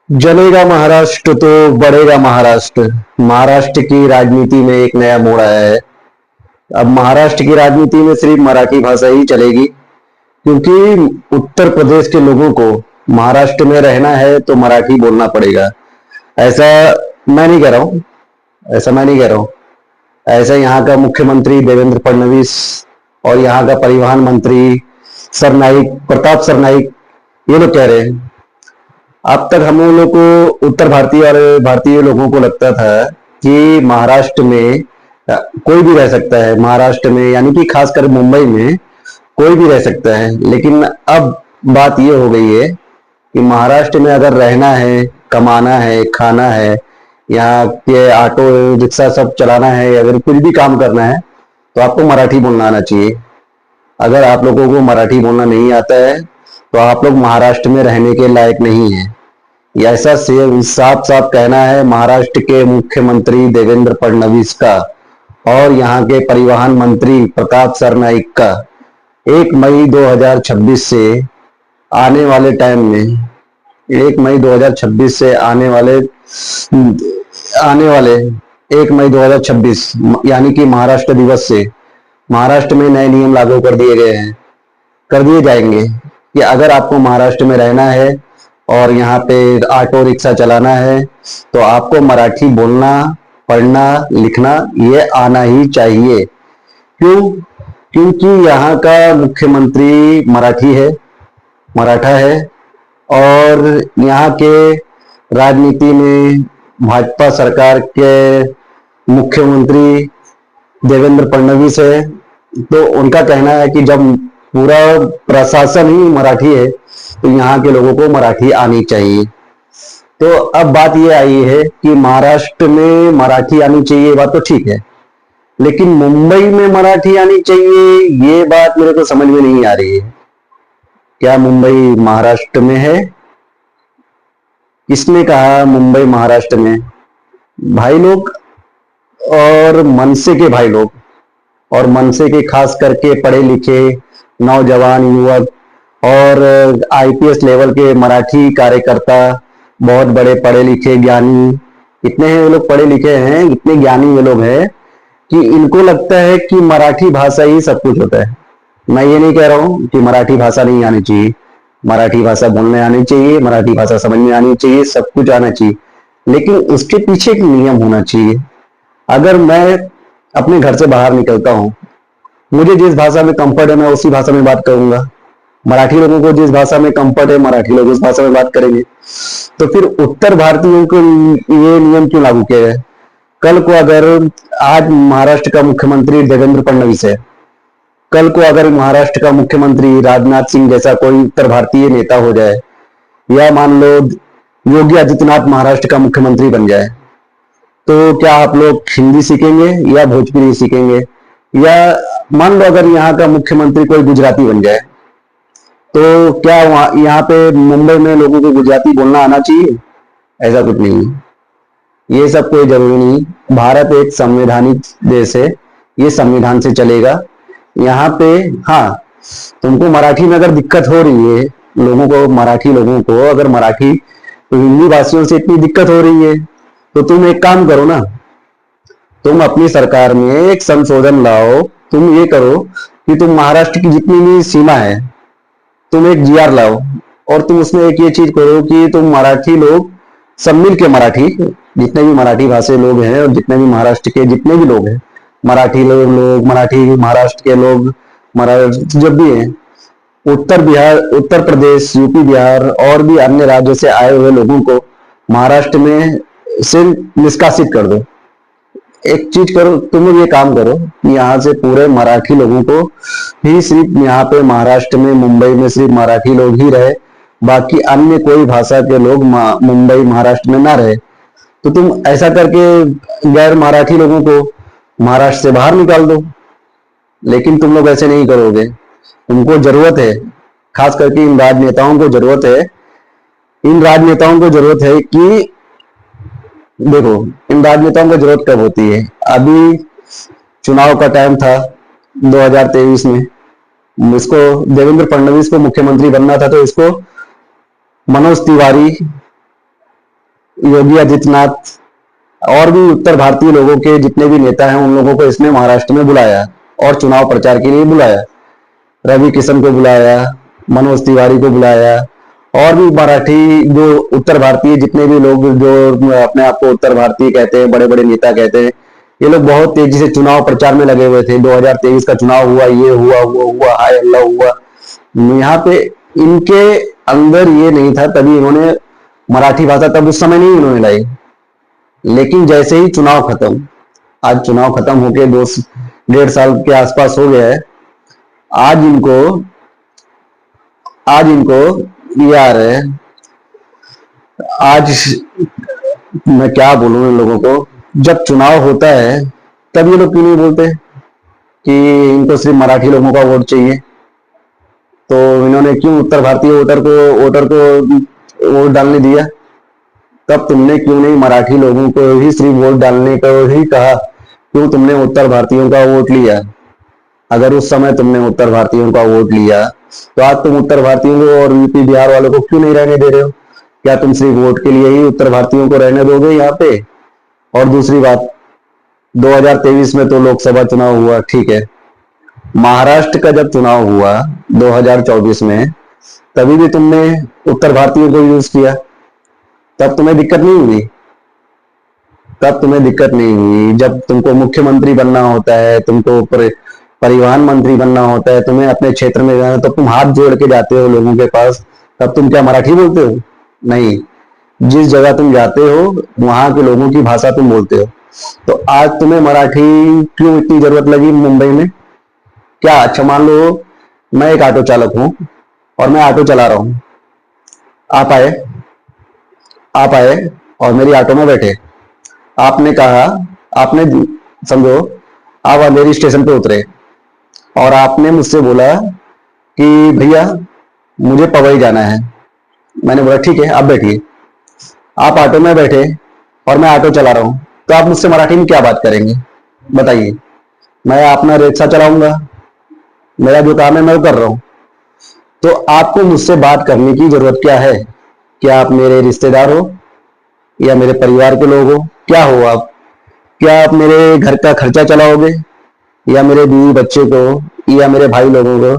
जलेगा महाराष्ट्र तो बढ़ेगा महाराष्ट्र। महाराष्ट्र की राजनीति में एक नया मोड़ आया है। अब महाराष्ट्र की राजनीति में सिर्फ मराठी भाषा ही चलेगी, क्योंकि उत्तर प्रदेश के लोगों को महाराष्ट्र में रहना है तो मराठी बोलना पड़ेगा। ऐसा मैं नहीं कह रहा हूँ ऐसा मैं नहीं कह रहा हूँ। ऐसा यहाँ का मुख्यमंत्री देवेंद्र फडणवीस और यहाँ का परिवहन मंत्री सरनाईक प्रताप सरनाईक ये लोग कह रहे हैं। अब तक हम लोग को उत्तर भारतीय और भारतीय लोगों को लगता था कि महाराष्ट्र में कोई भी रह सकता है। महाराष्ट्र में यानी कि खासकर मुंबई में कोई भी रह सकता है, लेकिन अब बात ये हो गई है कि महाराष्ट्र में अगर रहना है, कमाना है, खाना है, यहाँ के ऑटो रिक्शा सब चलाना है, अगर कुछ भी काम करना है तो आपको मराठी बोलना आना चाहिए। अगर आप लोगों को मराठी बोलना नहीं आता है तो आप लोग महाराष्ट्र में रहने के लायक नहीं है। ऐसा साफ साफ कहना है महाराष्ट्र के मुख्यमंत्री देवेंद्र फडणवीस का और यहाँ के परिवहन मंत्री प्रताप सरनाईक का। 1 मई 2026 से आने वाले टाइम में 1 मई 2026 से आने वाले 1 मई 2026 यानी कि महाराष्ट्र दिवस से महाराष्ट्र में नए नियम लागू कर दिए जाएंगे कि अगर आपको महाराष्ट्र में रहना है और यहाँ पे ऑटो रिक्शा चलाना है तो आपको मराठी बोलना, पढ़ना, लिखना ये आना ही चाहिए। क्यों? क्योंकि यहाँ का मुख्यमंत्री मराठा है और यहाँ के राजनीति में भाजपा सरकार के मुख्यमंत्री देवेंद्र फडणवीस है। तो उनका कहना है कि जब पूरा प्रशासन ही मराठी है तो यहाँ के लोगों को मराठी आनी चाहिए। तो अब बात ये आई है कि महाराष्ट्र में मराठी आनी चाहिए, बात तो ठीक है, लेकिन मुंबई में मराठी आनी चाहिए ये बात मेरे को समझ में नहीं आ रही है। क्या मुंबई महाराष्ट्र में है? किसने कहा मुंबई महाराष्ट्र में? भाई लोग और मनसे के भाई लोग और मनसे के खास करके पढ़े लिखे नौजवान युवक और आईपीएस लेवल के मराठी कार्यकर्ता, बहुत बड़े पढ़े लिखे ज्ञानी, इतने हैं ये लोग पढ़े लिखे हैं, इतने ज्ञानी ये लोग हैं कि इनको लगता है कि मराठी भाषा ही सब कुछ होता है। मैं ये नहीं कह रहा हूँ कि मराठी भाषा नहीं आनी चाहिए, मराठी भाषा बोलने आनी चाहिए, मराठी भाषा समझ में आनी चाहिए, सब कुछ आना चाहिए, लेकिन उसके पीछे एक नियम होना चाहिए। अगर मैं अपने घर से बाहर निकलता हूँ, मुझे जिस भाषा में कंफर्ट है मैं उसी भाषा में बात करूंगा। मराठी लोगों को जिस भाषा में कंफर्ट है मराठी लोग उस भाषा में बात करेंगे। तो फिर उत्तर भारतीयों को ये नियम क्यों लागू किया गया? कल को अगर आज महाराष्ट्र का मुख्यमंत्री देवेंद्र फडणवीस है, कल को अगर महाराष्ट्र का मुख्यमंत्री राजनाथ सिंह जैसा कोई उत्तर भारतीय नेता हो जाए, या मान लो योगी आदित्यनाथ महाराष्ट्र का मुख्यमंत्री बन जाए, तो क्या आप लोग हिंदी सीखेंगे या भोजपुरी सीखेंगे? या मान लो अगर यहाँ का मुख्यमंत्री कोई गुजराती बन जाए, तो क्या यहाँ पे मुंबई में लोगों को गुजराती बोलना आना चाहिए? ऐसा कुछ नहीं है। ये सब कोई जरूरी नहीं। भारत एक संवैधानिक देश है, ये संविधान से चलेगा। यहाँ पे हाँ, तुमको मराठी में अगर दिक्कत हो रही है, मराठी लोगों को अगर मराठी तो हिंदी भाषियों से इतनी दिक्कत हो रही है, तो तुम एक काम करो ना, तुम अपनी सरकार में एक संशोधन लाओ। तुम ये करो कि तुम महाराष्ट्र की जितनी भी सीमा है तुम एक जीआर लाओ और तुम उसमें एक ये चीज करो कि तुम मराठी लोग सब मिल के मराठी, जितने भी मराठी भाषी लोग हैं और जितने भी महाराष्ट्र के जितने भी लोग हैं, मराठी महाराष्ट्र के लोग महाराष्ट्र जब भी हैं, उत्तर प्रदेश, यूपी, बिहार और भी अन्य राज्यों से आए हुए लोगों को महाराष्ट्र में से निष्कासित कर दो। एक चीज करो, तुम ये काम करो कि यहाँ से पूरे मराठी लोगों को ही सिर्फ यहाँ पे महाराष्ट्र में मुंबई में सिर्फ मराठी लोग ही रहे, बाकी अन्य कोई भाषा के लोग मुंबई महाराष्ट्र में ना रहे। तो तुम ऐसा करके गैर मराठी लोगों को महाराष्ट्र से बाहर निकाल दो। लेकिन तुम लोग ऐसे नहीं करोगे। तुमको जरूरत है, खास करके इन राजनेताओं को जरूरत है कि देखो, इन राजनेताओं को जरूरत कब होती है? अभी चुनाव का टाइम था 2023 में, इसको देवेंद्र फडणवीस को मुख्यमंत्री बनना था, तो इसको मनोज तिवारी योगी आदित्यनाथ और भी उत्तर भारतीय लोगों के जितने भी नेता हैं, उन लोगों को इसने महाराष्ट्र में बुलाया और चुनाव प्रचार के लिए बुलाया। रवि किशन को बुलाया, मनोज तिवारी को बुलाया, और भी मराठी जो उत्तर भारतीय जितने भी लोग जो अपने आप को उत्तर भारतीय कहते हैं, बड़े बड़े नेता कहते हैं, ये लोग बहुत तेजी से चुनाव प्रचार में लगे हुए थे। 2023 का चुनाव हुआ, ये हुआ, वो हुआ, हाय अल्लाह हुआ। यहाँ पे इनके अंदर ये नहीं था, तभी इन्होंने मराठी भाषा तब उस समय नहीं इन्होंने लाई। लेकिन जैसे ही चुनाव खत्म, आज चुनाव खत्म होके 2.5 साल के आसपास हो गया है, आज इनको ये आ रहे हैं। आज मैं क्या बोलूं इन लोगों को, जब चुनाव होता है तब ये लोग क्यों नहीं बोलते कि इनको सिर्फ मराठी लोगों का वोट चाहिए? तो इन्होंने क्यों उत्तर भारतीय वोटर को वोट डालने दिया? तब तुमने क्यों नहीं मराठी लोगों को ही सिर्फ वोट डालने को ही कहा? क्यों तुमने उत्तर भारतीयों का वोट लिया? अगर उस समय तुमने उत्तर भारतीयों का वोट लिया तो आज तुम उत्तर भारतीयों को और यूपी बिहार वालों को क्यों नहीं रहने दे रहे हो? क्या तुम सिर्फ वोट के लिए ही उत्तर भारतीयों को रहने दोगे यहाँ पे? और दूसरी बात, 2023 में तो लोकसभा चुनाव हुआ, ठीक है। महाराष्ट्र का जब चुनाव हुआ 2024 में, तभी भी तुमने उत्तर भारतीयों को यूज किया। तब तुम्हें दिक्कत नहीं हुई? तब तुम्हें दिक्कत नहीं हुई। जब तुमको मुख्यमंत्री बनना होता है, तुमको परिवहन मंत्री बनना होता है, तुम्हें अपने क्षेत्र में जाना, तो तुम हाथ जोड़ के जाते हो लोगों के पास। तब तुम क्या मराठी बोलते हो? नहीं। जिस जगह तुम जाते हो वहां के लोगों की भाषा तुम बोलते हो। तो आज तुम्हें मराठी क्यों इतनी जरूरत लगी मुंबई में? क्या? अच्छा मान लो मैं एक ऑटो चालक हूं और मैं ऑटो चला रहा हूं। आप आए आप आए और मेरी ऑटो में बैठे। आपने कहा, आपने समझो आप अंधेरी स्टेशन पे उतरे और आपने मुझसे बोला कि भैया मुझे पवई जाना है। मैंने बोला ठीक है, आप बैठिए। आप ऑटो में बैठे और मैं ऑटो चला रहा हूं, तो आप मुझसे मराठी में क्या बात करेंगे? बताइए। मैं अपना रिक्शा चलाऊंगा, मेरा जो काम है मैं वो कर रहा हूं। तो आपको मुझसे बात करने की जरूरत क्या है? क्या आप मेरे रिश्तेदार हो या मेरे परिवार के लोग हो? क्या हो आप? क्या आप मेरे घर का खर्चा चलाओगे या मेरे बीवी बच्चे को या मेरे भाई लोगों को,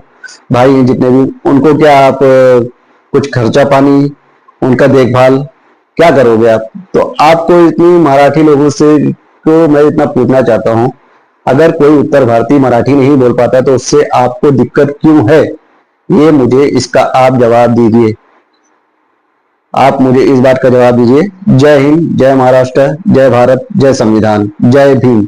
भाई जितने भी, उनको क्या आप कुछ खर्चा पानी, उनका देखभाल क्या करोगे आप? तो आपको इतनी मराठी लोगों से तो मैं इतना पूछना चाहता हूं, अगर कोई उत्तर भारतीय मराठी नहीं बोल पाता तो उससे आपको दिक्कत क्यों है? ये मुझे इसका आप जवाब दीजिए। आप मुझे इस बात का जवाब दीजिए। जय हिंद, जय महाराष्ट्र, जय भारत, जय संविधान, जय भीम।